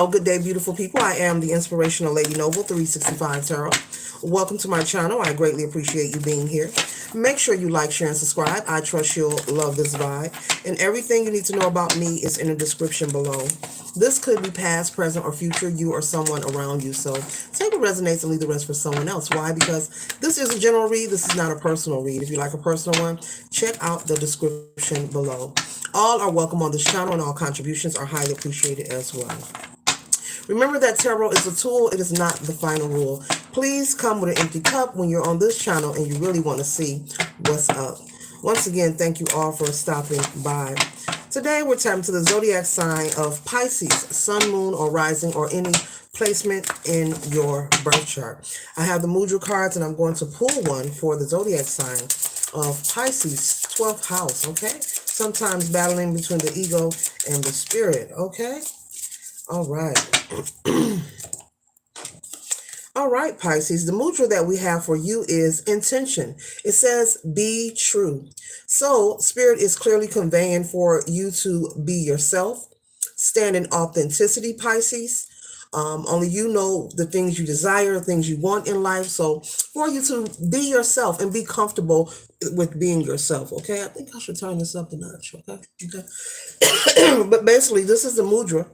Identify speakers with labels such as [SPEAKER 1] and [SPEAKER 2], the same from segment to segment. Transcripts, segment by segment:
[SPEAKER 1] Oh, good day, beautiful people. I am the Inspirational Lady Noble 365 Tarot. Welcome to my channel. I greatly appreciate you being here. Make sure you like, share, and subscribe. I trust you'll love this vibe. And everything you need to know about me is in the description below. This could be past, present, or future, you or someone around you. So take what resonates and leave the rest for someone else. Why? Because this is a general read. This is not a personal read. If you like a personal one, check out the description below. All are welcome on this channel, and all contributions are highly appreciated as well. Remember that tarot is a tool. It is not the final rule. Please come with an empty cup when you're on this channel and you really want to see what's up. Once again, thank you all for stopping by. Today, we're tapping to the zodiac sign of Pisces, sun, moon, or rising, or any placement in your birth chart. I have the mudra cards, and I'm going to pull one for the zodiac sign of Pisces, 12th house, okay? Sometimes battling between the ego and the spirit, okay? All right. All right, Pisces. The mudra that we have for you is intention. It says, be true. So, Spirit is clearly conveying for you to be yourself. Stand in authenticity, Pisces. Only you know the things you desire, the things you want in life. So, for you to be yourself and be comfortable with being yourself, okay? I think I should turn this up a notch, okay? Okay. But basically, this is the mudra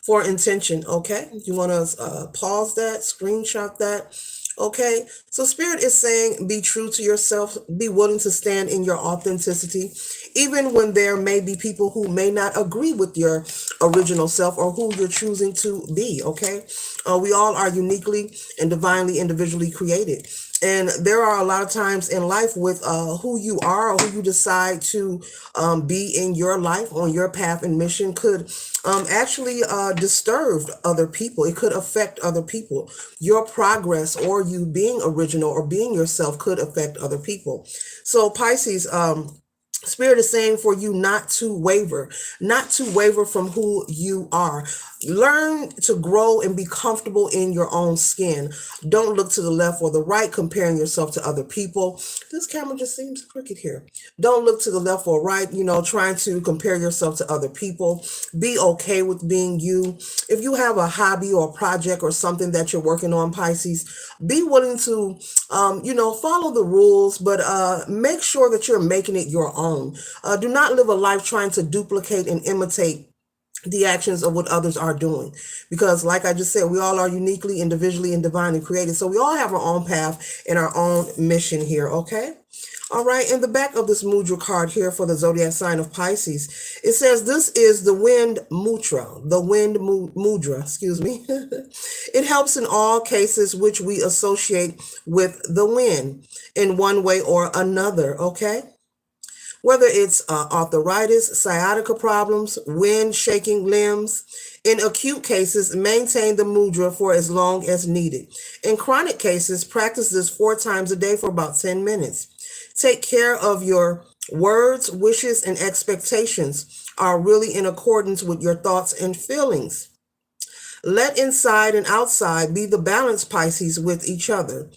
[SPEAKER 1] for intention, okay? You want to pause that, screenshot that, okay? So Spirit is saying, be true to yourself, be willing to stand in your authenticity, even when there may be people who may not agree with your original self or who you're choosing to be, okay? We all are uniquely and divinely individually created. And there are a lot of times in life with who you are or who you decide to be in your life, on your path and mission, could actually disturb other people. It could affect other people. Your progress or you being original or being yourself could affect other people. So Pisces, Spirit is saying for you not to waver from who you are. Learn to grow and be comfortable in your own skin. Don't look to the left or the right, comparing yourself to other people. This camera just seems crooked here. Don't look to the left or right, trying to compare yourself to other people. Be okay with being you. If you have a hobby or a project or something that you're working on, Pisces, be willing to, follow the rules, but make sure that you're making it your own. Do not live a life trying to duplicate and imitate the actions of what others are doing. Because like I just said, we all are uniquely, individually, and divinely created. So we all have our own path and our own mission here, okay? All right, in the back of this mudra card here for the zodiac sign of Pisces, it says this is the wind mudra, excuse me. It helps in all cases which we associate with the wind in one way or another, okay? Whether it's arthritis, sciatica problems, wind, shaking limbs. In acute cases, maintain the mudra for as long as needed. In chronic cases, practice this 4 times a day for about 10 minutes. Take care of your words, wishes, and expectations are really in accordance with your thoughts and feelings. Let inside and outside be the balance, Pisces, with each other.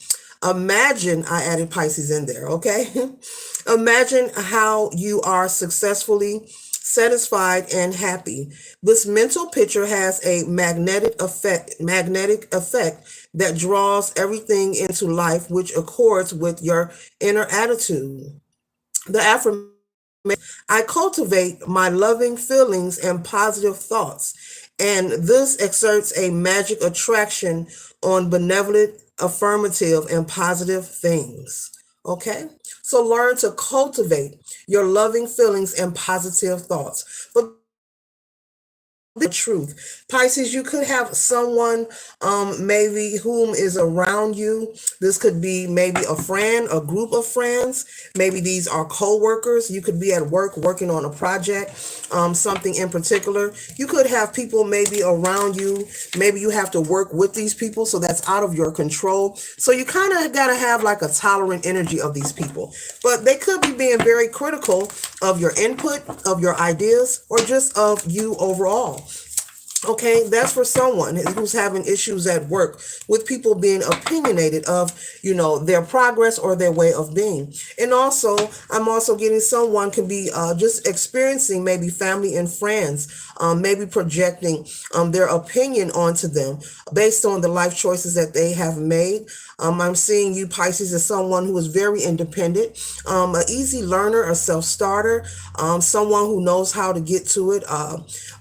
[SPEAKER 1] Imagine, I added Pisces in there, okay? Imagine how you are successfully satisfied and happy. This mental picture has a magnetic effect that draws everything into life, which accords with your inner attitude. The affirmation, I cultivate my loving feelings and positive thoughts, and this exerts a magic attraction on benevolent, affirmative, and positive things. Okay? So learn to cultivate your loving feelings and positive thoughts. But the truth, Pisces, you could have someone maybe whom is around you. This could be maybe a friend, a group of friends. Maybe these are co-workers. You could be at work working on a project, something in particular. You could have people maybe around you. Maybe you have to work with these people, so that's out of your control. So you kind of got to have like a tolerant energy of these people, but they could be being very critical of your input, of your ideas, or just of you overall. Okay, that's for someone who's having issues at work with people being opinionated of, their progress or their way of being. And also, I'm also getting someone can be just experiencing maybe family and friends, maybe projecting their opinion onto them based on the life choices that they have made. I'm seeing you, Pisces, as someone who is very independent, an easy learner, a self-starter, someone who knows how to get to it.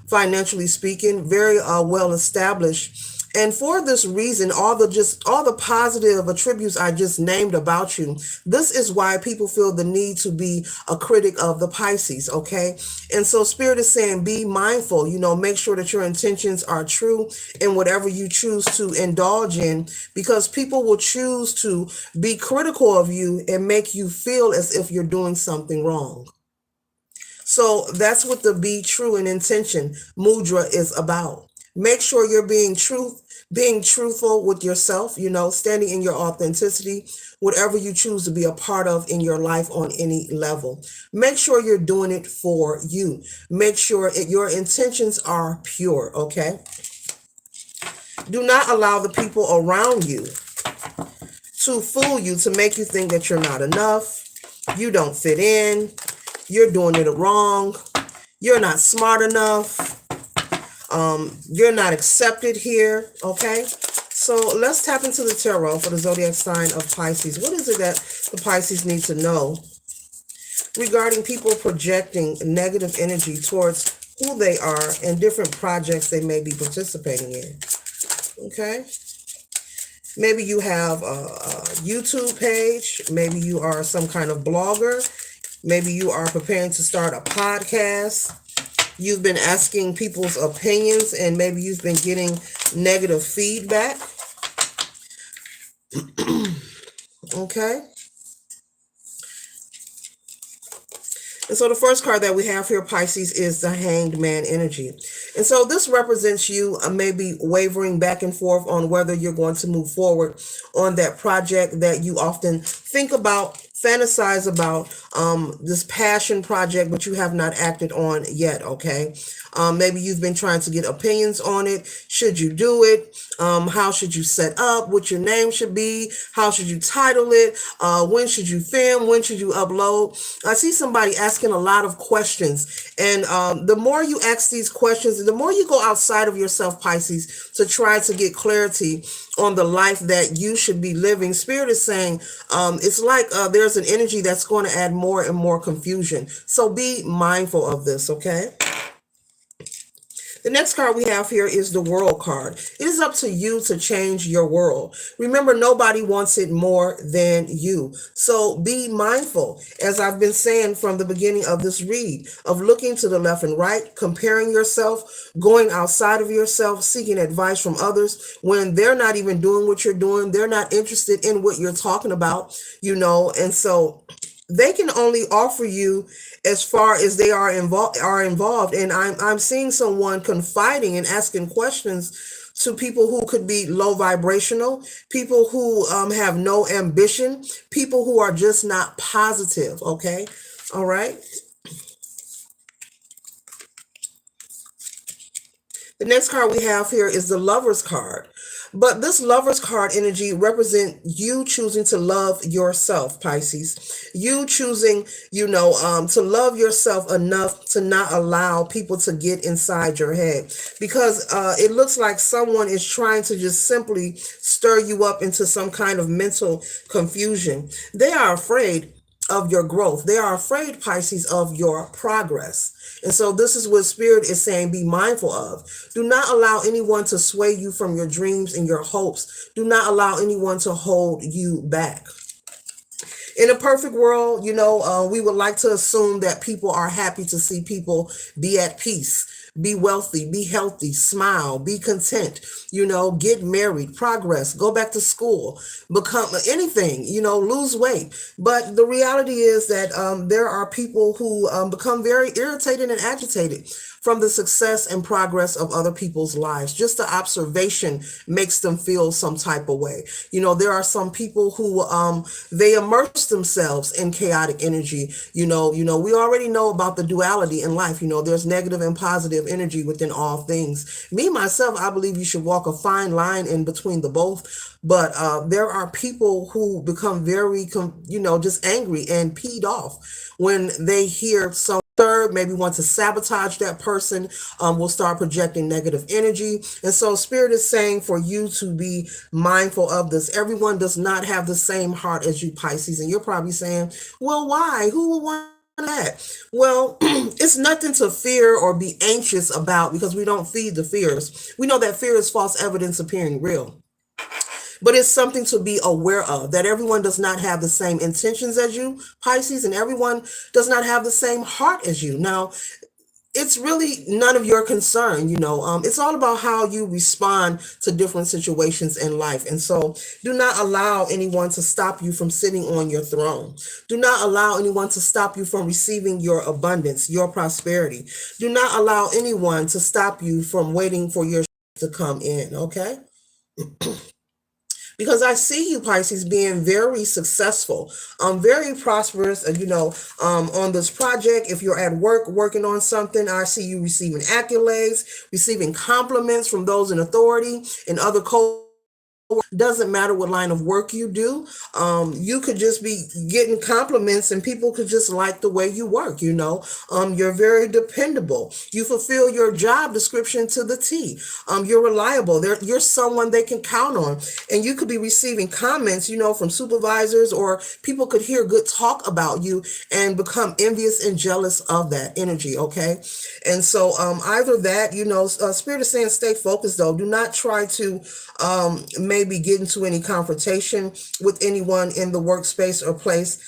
[SPEAKER 1] Financially speaking, very well established. And for this reason, all the positive attributes I just named about you, this is why people feel the need to be a critic of the Pisces, okay? And so Spirit is saying be mindful, make sure that your intentions are true in whatever you choose to indulge in, because people will choose to be critical of you and make you feel as if you're doing something wrong. So that's what the be true in intention mudra is about. Make sure you're being truthful with yourself, standing in your authenticity, whatever you choose to be a part of in your life on any level. Make sure you're doing it for you. Make sure your intentions are pure, okay? Do not allow the people around you to fool you, to make you think that you're not enough, you don't fit in, you're doing it wrong, you're not smart enough, you're not accepted here, okay? So let's tap into the tarot for the zodiac sign of Pisces. What is it that the Pisces need to know regarding people projecting negative energy towards who they are and different projects they may be participating in? Okay? Maybe you have a YouTube page. Maybe you are some kind of blogger. Maybe you are preparing to start a podcast. You've been asking people's opinions and maybe you've been getting negative feedback. Okay. And so the first card that we have here, Pisces, is the Hanged Man energy. And so this represents you maybe wavering back and forth on whether you're going to move forward on that project that you often think about, fantasize about, this passion project, but you have not acted on yet, okay? Maybe you've been trying to get opinions on it. Should you do it? How should you set up? What your name should be? How should you title it? When should you film? When should you upload? I see somebody asking a lot of questions. And the more you ask these questions, the more you go outside of yourself, Pisces, to try to get clarity on the life that you should be living. Spirit is saying it's like there's an energy that's going to add more and more confusion. So be mindful of this, okay? The next card we have here is the World card. It is up to you to change your world. Remember, nobody wants it more than you. So be mindful, as I've been saying from the beginning of this read, of looking to the left and right, comparing yourself, going outside of yourself, seeking advice from others when they're not even doing what you're doing. They're not interested in what you're talking about, and so they can only offer you as far as they are involved. And I'm seeing someone confiding and asking questions to people who could be low vibrational, people who have no ambition, people who are just not positive. Okay. All right. The next card we have here is the Lover's card. But this Lover's card energy represents you choosing to love yourself, Pisces. You choosing, to love yourself enough to not allow people to get inside your head. Because it looks like someone is trying to just simply stir you up into some kind of mental confusion. They are afraid of your growth. They are afraid, Pisces, of your progress. And so this is what Spirit is saying, be mindful of. Do not allow anyone to sway you from your dreams and your hopes. Do not allow anyone to hold you back. In a perfect world, we would like to assume that people are happy to see people be at peace, be wealthy, be healthy, smile, be content, get married, progress, go back to school, become anything, lose weight. But the reality is that there are people who become very irritated and agitated from the success and progress of other people's lives. Just the observation makes them feel some type of way. There are some people who they immerse themselves in chaotic energy. We already know about the duality in life. There's negative and positive energy within all things. Me myself, I believe you should walk a fine line in between the both. But there are people who become very, just angry and peed off when they hear some third maybe want to sabotage that person, will start projecting negative energy. And so spirit is saying for you to be mindful of this. Everyone does not have the same heart as you, Pisces. And you're probably saying, well, why? Who would want that? Well, it's nothing to fear or be anxious about, because we don't feed the fears. We know that fear is false evidence appearing real. But it's something to be aware of, that everyone does not have the same intentions as you, Pisces, and everyone does not have the same heart as you. Now, it's really none of your concern. It's all about how you respond to different situations in life. And so do not allow anyone to stop you from sitting on your throne. Do not allow anyone to stop you from receiving your abundance, your prosperity. Do not allow anyone to stop you from waiting for your to come in, okay? Because I see you, Pisces, being very successful, very prosperous, on this project. If you're at work working on something, I see you receiving accolades, receiving compliments from those in authority and other doesn't matter what line of work you do. You could just be getting compliments and people could just like the way you work. You're very dependable. You fulfill your job description to the T. You're reliable. You're someone they can count on. And you could be receiving comments, from supervisors, or people could hear good talk about you and become envious and jealous of that energy. Okay. And so either that, Spirit is saying stay focused though. Do not try to maybe get into any confrontation with anyone in the workspace or place.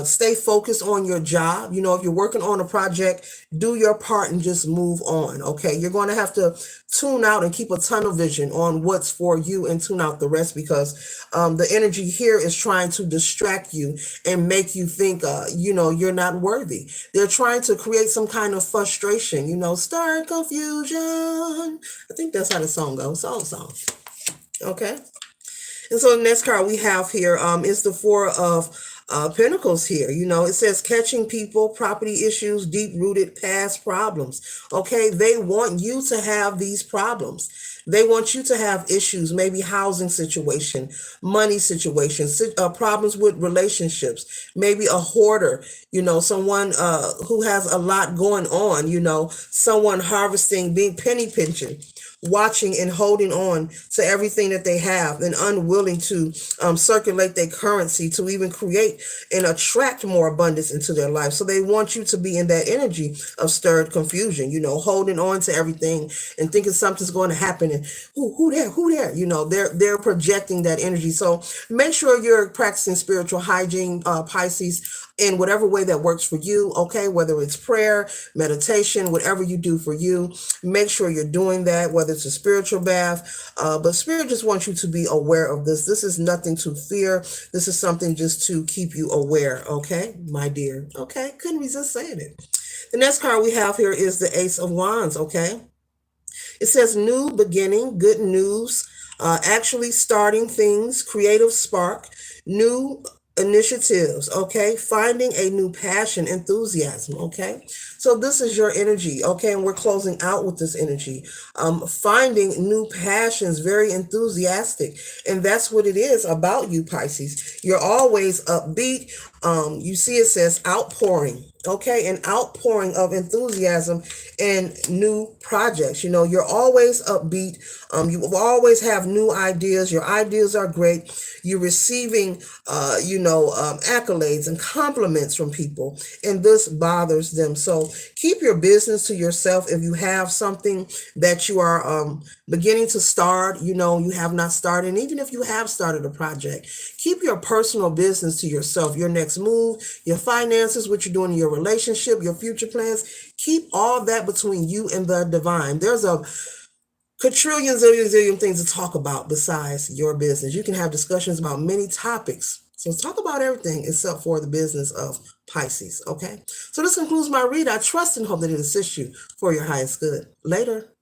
[SPEAKER 1] Stay focused on your job. If you're working on a project, do your part and just move on. Okay. You're going to have to tune out and keep a tunnel vision on what's for you and tune out the rest, because the energy here is trying to distract you and make you think, you're not worthy. They're trying to create some kind of frustration, start confusion. I think that's how the song goes. Old song. Okay. And so the next card we have here is the Four of Pentacles here. It says catching people, property issues, deep-rooted past problems. Okay, they want you to have these problems. They want you to have issues, maybe housing situation, money situations, problems with relationships, maybe a hoarder, someone who has a lot going on, someone harvesting, being penny pinching, watching and holding on to everything that they have and unwilling to circulate their currency to even create and attract more abundance into their life. So they want you to be in that energy of stirred confusion, holding on to everything and thinking something's going to happen, and who there, they're projecting that energy. So make sure you're practicing spiritual hygiene, Pisces, in whatever way that works for you. Okay, whether it's prayer, meditation, whatever you do for you, make sure you're doing that, whether it's a spiritual bath. But Spirit just wants you to be aware of this. This is nothing to fear. This is something just to keep you aware. Okay, my dear. Okay, couldn't resist saying it. The next card we have here is the Ace of Wands. Okay, it says new beginning, good news, actually starting things, creative spark, new initiatives. Okay, finding a new passion, enthusiasm. Okay, so this is your energy. Okay, and we're closing out with this energy, finding new passions, very enthusiastic. And that's what it is about you, Pisces. You're always upbeat. You see it says outpouring. Okay, an outpouring of enthusiasm and new projects. You're always upbeat. You always have new ideas. Your ideas are great. You're receiving, accolades and compliments from people, and this bothers them. So keep your business to yourself. If you have something that you are beginning to start, you have not started, and even if you have started a project, keep your personal business to yourself. Your next move, your finances, what you're doing in your relationship, your future plans, keep all that between you and the divine. There's a quadrillion, zillion things to talk about besides your business. You can have discussions about many topics. So talk about everything except for the business of Pisces. Okay. So this concludes my read. I trust and hope that it assists you for your highest good. Later.